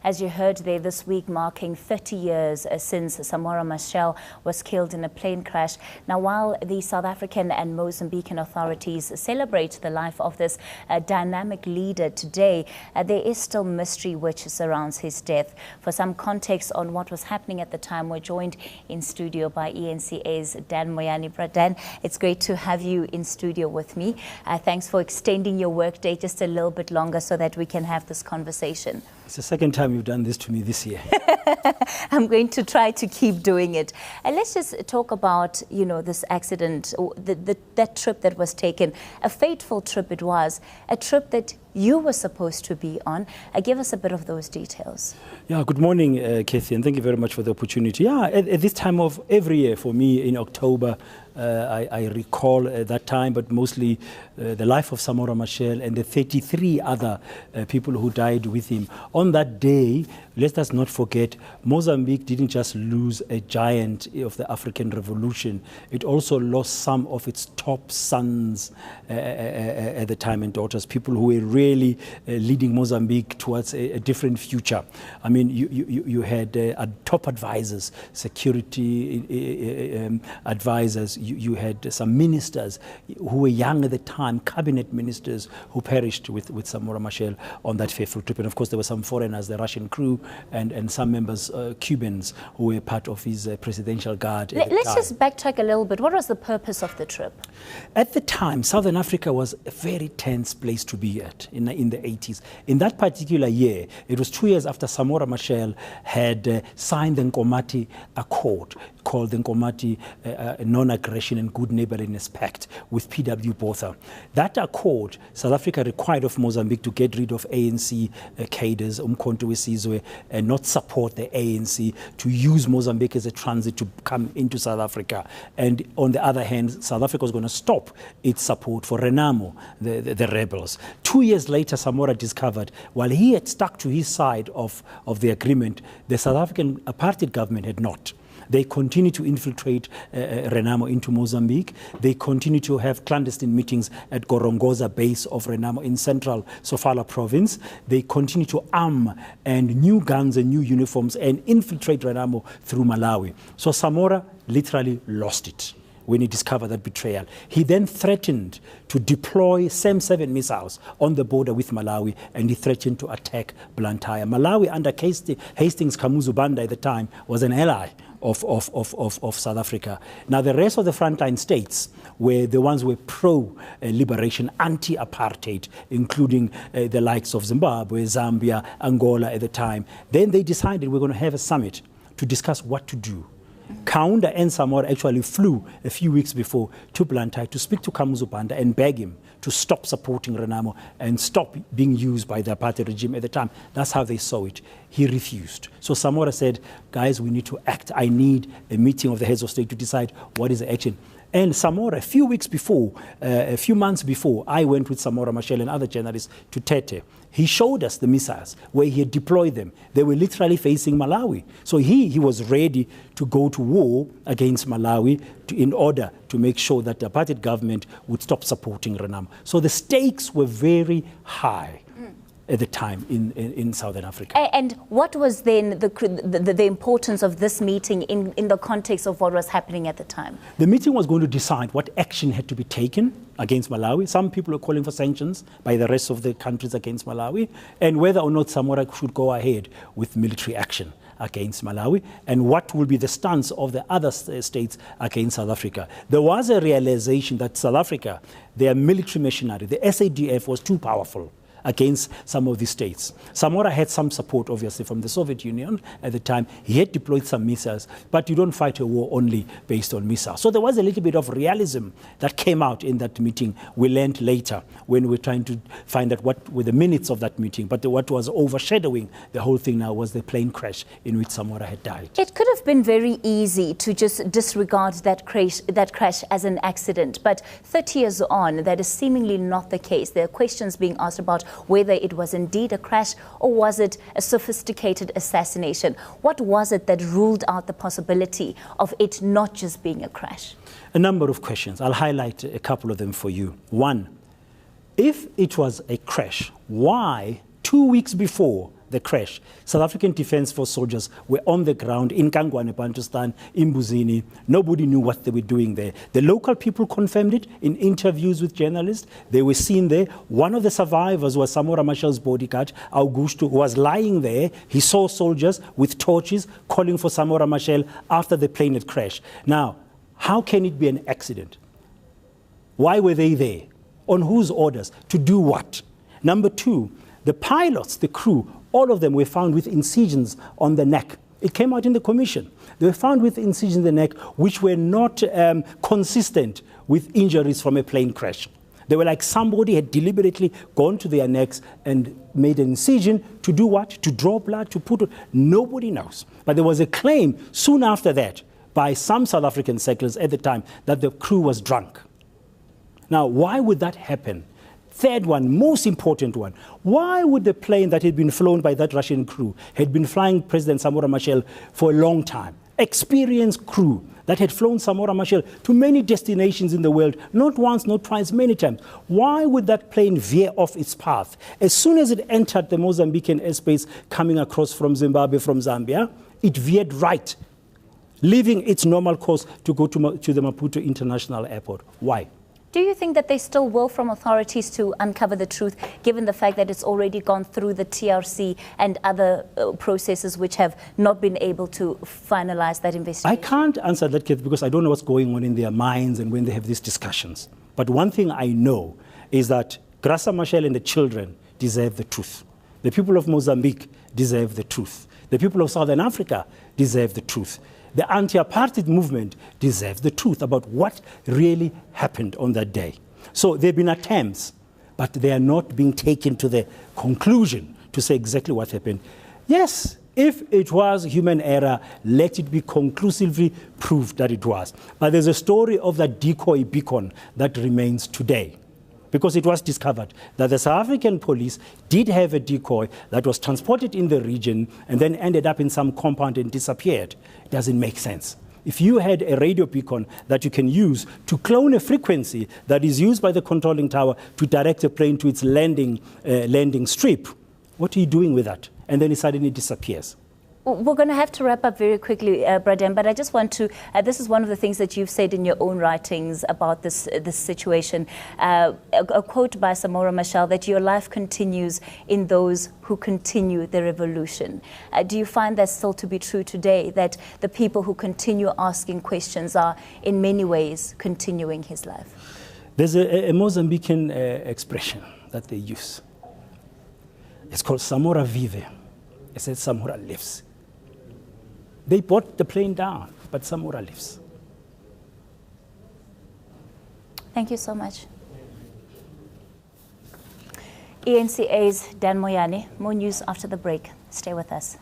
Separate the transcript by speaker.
Speaker 1: As you heard there, this week marking 30 years since Samora Machel was killed in a plane crash. Now, while the South African and Mozambican authorities celebrate the life of this dynamic leader today, there is still mystery which surrounds his death. For some context on what was happening at the time, we're joined in studio by ENCA's Dan Moyane. Dan, it's great to have you in studio with me. Thanks for extending your workday just a little bit longer so that we can have this conversation.
Speaker 2: It's the second time you've done this to me this year.
Speaker 1: I'm going to try to keep doing it. And let's just talk about, this accident, or that trip that was taken. A fateful trip it was, a trip that you were supposed to be on. Give us a bit of those details.
Speaker 2: Yeah, good morning, Kathy, and thank you very much for the opportunity. Yeah, at this time of every year for me in October, I recall that time, but mostly the life of Samora Machel and the 33 other people who died with him. On that day, let us not forget, Mozambique didn't just lose a giant of the African Revolution, it also lost some of its top sons at the time and daughters, people who were really leading Mozambique towards a different future. I mean, you had top advisors, security advisors, you had some ministers who were young at the time, cabinet ministers who perished with Samora Machel on that fateful trip. And of course, there were some foreigners, the Russian crew, and some members, Cubans, who were part of his presidential guard.
Speaker 1: Let's just backtrack a little bit. What was the purpose of the trip?
Speaker 2: At the time, Southern Africa was a very tense place to be at in the 80s. In that particular year, it was 2 years after Samora Machel had signed the Nkomati Accord, called the Nkomati Non-Aggression and Good Neighborliness Pact with P.W. Botha. That accord, South Africa required of Mozambique to get rid of ANC cadres, Umkhonto weSizwe, and not support the ANC, to use Mozambique as a transit to come into South Africa. And on the other hand, South Africa was going to stop its support for Renamo, the rebels. 2 years later, Samora discovered, while he had stuck to his side of the agreement, the South African apartheid government had not. They continue to infiltrate Renamo into Mozambique. They continue to have clandestine meetings at Gorongosa base of Renamo in central Sofala province. They continue to arm and new guns and new uniforms and infiltrate Renamo through Malawi. So Samora literally lost it when he discovered that betrayal. He then threatened to deploy SAM-7 missiles on the border with Malawi, and he threatened to attack Blantyre. Malawi, under Hastings Kamuzu Banda at the time, was an ally of South Africa. Now, the rest of the frontline states were the ones who were pro-liberation, anti-apartheid, including the likes of Zimbabwe, Zambia, Angola at the time. Then they decided we're going to have a summit to discuss what to do. Kaunda and Samora actually flew a few weeks before to Blantyre to speak to Kamuzu Banda and beg him to stop supporting Renamo and stop being used by the apartheid regime at the time. That's how they saw it. He refused. So Samora said, guys, we need to act. I need a meeting of the heads of state to decide what is the action. And Samora, a few months before, I went with Samora Machel and other journalists to Tete. He showed us the missiles where he had deployed them. They were literally facing Malawi. So he was ready to go to war against Malawi in order to make sure that the apartheid government would stop supporting Renamo. So the stakes were very high at the time in Southern Africa.
Speaker 1: And what was then the importance of this meeting in the context of what was happening at the time?
Speaker 2: The meeting was going to decide what action had to be taken against Malawi. Some people are calling for sanctions by the rest of the countries against Malawi, and whether or not Samora should go ahead with military action against Malawi, and what will be the stance of the other states against South Africa. There was a realization that South Africa, their military machinery, the SADF, was too powerful against some of these states. Samora had some support, obviously, from the Soviet Union at the time. He had deployed some missiles, but you don't fight a war only based on missiles. So there was a little bit of realism that came out in that meeting. We learned later when we were trying to find out what were the minutes of that meeting. But what was overshadowing the whole thing now was the plane crash in which Samora had died.
Speaker 1: It could have been very easy to just disregard that crash as an accident. But 30 years on, that is seemingly not the case. There are questions being asked about whether it was indeed a crash or was it a sophisticated assassination. What was it that ruled out the possibility of it not just being a crash?
Speaker 2: A number of questions. I'll highlight a couple of them for you. One, if it was a crash, why 2 weeks before the crash, South African Defence Force soldiers were on the ground in Kangwane, Bantustan, in Mbuzini. Nobody knew what they were doing there. The local people confirmed it in interviews with journalists. They were seen there. One of the survivors was Samora Machel's bodyguard, Augusto, who was lying there. He saw soldiers with torches calling for Samora Machel after the plane had crashed. Now, how can it be an accident? Why were they there? On whose orders? To do what? Number two, the pilots, the crew, all of them were found with incisions on the neck. It came out in the commission. They were found with incisions in the neck which were not consistent with injuries from a plane crash. They were like somebody had deliberately gone to their necks and made an incision to do what? To draw blood, to put... Nobody knows. But there was a claim soon after that by some South African settlers at the time that the crew was drunk. Now, why would that happen? Third one, most important one, why would the plane that had been flown by that Russian crew, had been flying President Samora Machel for a long time, experienced crew that had flown Samora Machel to many destinations in the world, not once, not twice, many times, why would that plane veer off its path? As soon as it entered the Mozambican airspace coming across from Zimbabwe, from Zambia, it veered right, leaving its normal course to go to the Maputo International Airport. Why?
Speaker 1: Do you think that they still will from authorities to uncover the truth, given the fact that it's already gone through the TRC and other processes which have not been able to finalize that investigation? I
Speaker 2: can't answer that, Keith, because I don't know what's going on in their minds and when they have these discussions. But one thing I know is that Graça Machel and the children deserve the truth. The people of Mozambique deserve the truth. The people of Southern Africa deserve the truth. The anti-apartheid movement deserves the truth about what really happened on that day. So there have been attempts, but they are not being taken to the conclusion to say exactly what happened. Yes, if it was human error, let it be conclusively proved that it was. But there's a story of that decoy beacon that remains today, because it was discovered that the South African police did have a decoy that was transported in the region and then ended up in some compound and disappeared. It doesn't make sense. If you had a radio beacon that you can use to clone a frequency that is used by the controlling tower to direct a plane to its landing strip, what are you doing with that? And then it suddenly disappears.
Speaker 1: We're going to have to wrap up very quickly, Bradem, but I just want to, this is one of the things that you've said in your own writings about this situation. A quote by Samora Machel that your life continues in those who continue the revolution. Do you find that still to be true today, that the people who continue asking questions are in many ways continuing his life?
Speaker 2: There's a Mozambican expression that they use. It's called Samora vive. It says Samora lives. They brought the plane down, but Samora lives.
Speaker 1: Thank you so much. ENCA's Dan Moyane. More news after the break. Stay with us.